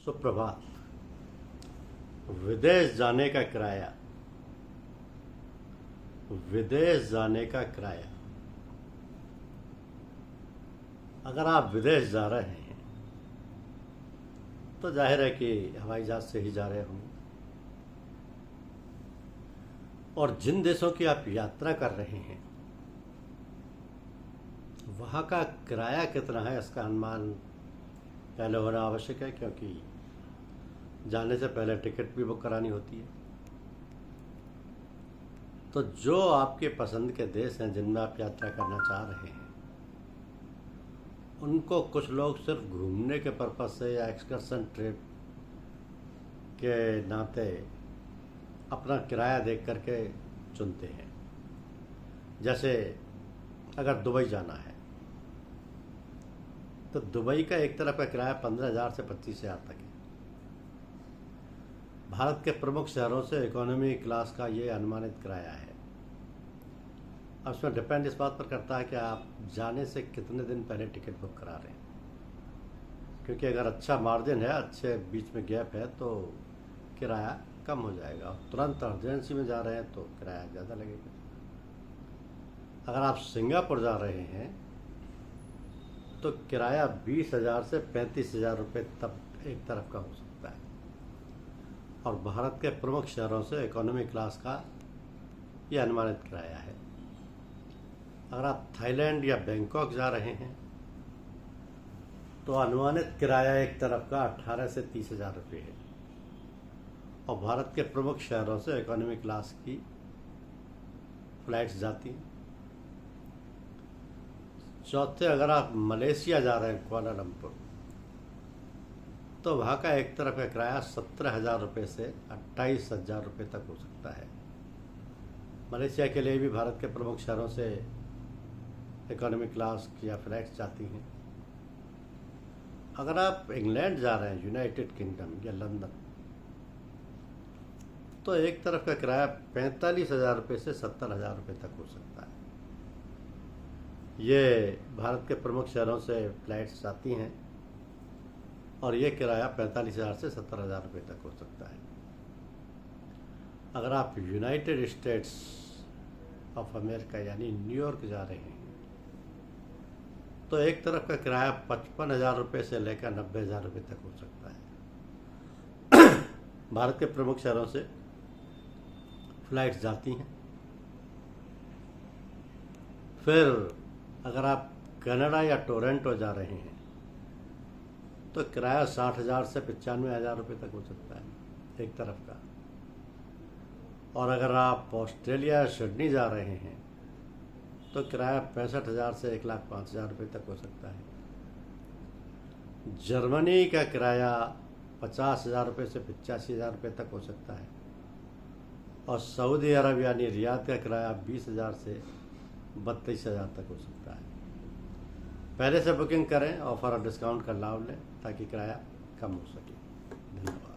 सुप्रभात। विदेश जाने का किराया, विदेश जाने का किराया। अगर आप विदेश जा रहे हैं तो जाहिर है कि हवाई जहाज से ही जा रहे होंगे, और जिन देशों की आप यात्रा कर रहे हैं वहाँ का किराया कितना है इसका अनुमान पहले होना आवश्यक है, क्योंकि जाने से पहले टिकट भी बुक करानी होती है। तो जो आपके पसंद के देश हैं जिनमें आप यात्रा करना चाह रहे हैं, उनको कुछ लोग सिर्फ घूमने के पर्पज से या एक्सकर्शन ट्रिप के नाते अपना किराया देख करके चुनते हैं। जैसे अगर दुबई जाना है तो दुबई का एक तरफ का किराया 15,000 से 25,000 तक है। भारत के प्रमुख शहरों से इकोनॉमी क्लास का ये अनुमानित किराया है। अब इसमें डिपेंड इस बात पर करता है कि आप जाने से कितने दिन पहले टिकट बुक करा रहे हैं, क्योंकि अगर अच्छा मार्जिन है, अच्छे बीच में गैप है, तो किराया कम हो जाएगा। और तुरंत अर्जेंसी में जा रहे हैं तो किराया ज़्यादा लगेगा। अगर आप सिंगापुर जा रहे हैं तो किराया 20,000 से 35,000 रुपये तक एक तरफ का हो सकता है, और भारत के प्रमुख शहरों से इकोनॉमी क्लास का ये अनुमानित किराया है। अगर आप थाईलैंड या बैंकॉक जा रहे हैं तो अनुमानित किराया एक तरफ का 18 से 30,000 रुपये है, और भारत के प्रमुख शहरों से इकोनॉमी क्लास की फ्लाइट्स जाती हैं। चौथे, अगर आप मलेशिया जा रहे हैं कुआलालंपुर, तो वहाँ का एक तरफ का किराया 17,000 रुपये से 28,000 रुपये तक हो सकता है। मलेशिया के लिए भी भारत के प्रमुख शहरों से इकोनॉमी क्लास की या फ्लाइट्स जाती हैं। अगर आप इंग्लैंड जा रहे हैं, यूनाइटेड किंगडम या लंदन, तो एक तरफ का किराया 45,000 रुपये से 70,000 रुपये तक हो सकता है। ये भारत के प्रमुख शहरों से फ्लाइट्स जाती हैं, और ये किराया 45,000 से 70,000 रुपये तक हो सकता है। अगर आप यूनाइटेड स्टेट्स ऑफ अमेरिका यानी न्यूयॉर्क जा रहे हैं तो एक तरफ का किराया 55,000 रुपये से लेकर 90,000 रुपये तक हो सकता है। भारत के प्रमुख शहरों से फ्लाइट्स जाती हैं। फिर अगर आप कनाडा या टोरंटो जा रहे हैं तो किराया 60,000 से 95,000 रुपये तक हो सकता है एक तरफ का। और अगर आप ऑस्ट्रेलिया या सिडनी जा रहे हैं तो किराया 65,000 से 1,05,000 रुपये तक हो सकता है। जर्मनी का किराया 50,000 रुपये से 85,000 रुपये तक हो सकता है, और सऊदी अरब यानी रियाद का किराया 20,000 से 32,000 तक हो सकता है। पहले से बुकिंग करें, ऑफर और डिस्काउंट का लाभ लें ताकि किराया कम हो सके। धन्यवाद।